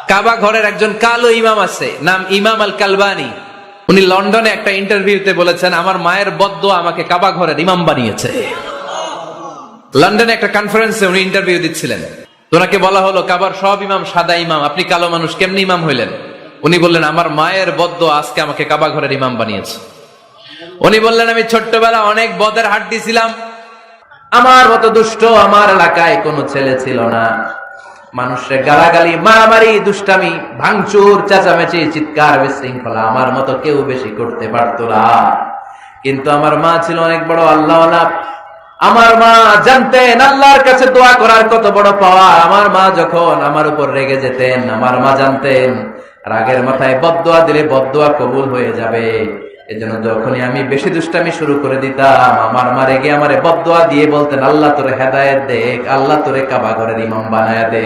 কাবা ঘরের একজন কালো ইমাম আছে, নাম ইমাম আল কালবানি। উনি লন্ডনে একটা ইন্টারভিউতে বলেছেন, আমার মায়ের বদদোয়া আমাকে কাবা ঘরের ইমাম বানিয়েছে। লন্ডনে একটা কনফারেন্সে উনি ইন্টারভিউ দিচ্ছিলেন। ওনাকে বলা হলো, কাবার সব ইমাম সাদা ইমাম, আপনি কালো মানুষ, কেমনি ইমাম হইলেন? উনি বললেন, আমার মায়ের বদদোয়া আজকে আমাকে কাবা ঘরের ইমাম বানিয়েছে। উনি বললেন, আমি ছোট্টবেলা অনেক বদের হাট দিছিলাম, আমার মতো দুষ্ট আমার এলাকায় কোনো ছেলে ছিল না। মানুষের গালাগালি, মারামারি, দুষ্টামি, ভাঙচুর, চেঁচামেচি, চিৎকার, বিশৃঙ্খলা আমার মতো কেউ বেশি করতে পারতো না। কিন্তু আমার মা ছিল অনেক বড় আল্লাহওয়ালা। আমার মা জানতেন আল্লাহর কাছে দোয়া করার কত বড় পাওয়া। আমার মা যখন আমার উপর রেগে যেতেন, আমার মা জানতেন রাগের মাথায় বদদোয়া দিলে বদদোয়া কবুল হয়ে যাবে। এজন্য যখনই আমি বেশি দুষ্টামি শুরু করে দিতাম, আমার মা রেগে আমারে বদদোয়া দিয়ে বলতেন, আল্লাহ তোরে হেদায়েত দেখ, আল্লাহ তোরে কাবা ঘরের ইমাম বানায়া দে।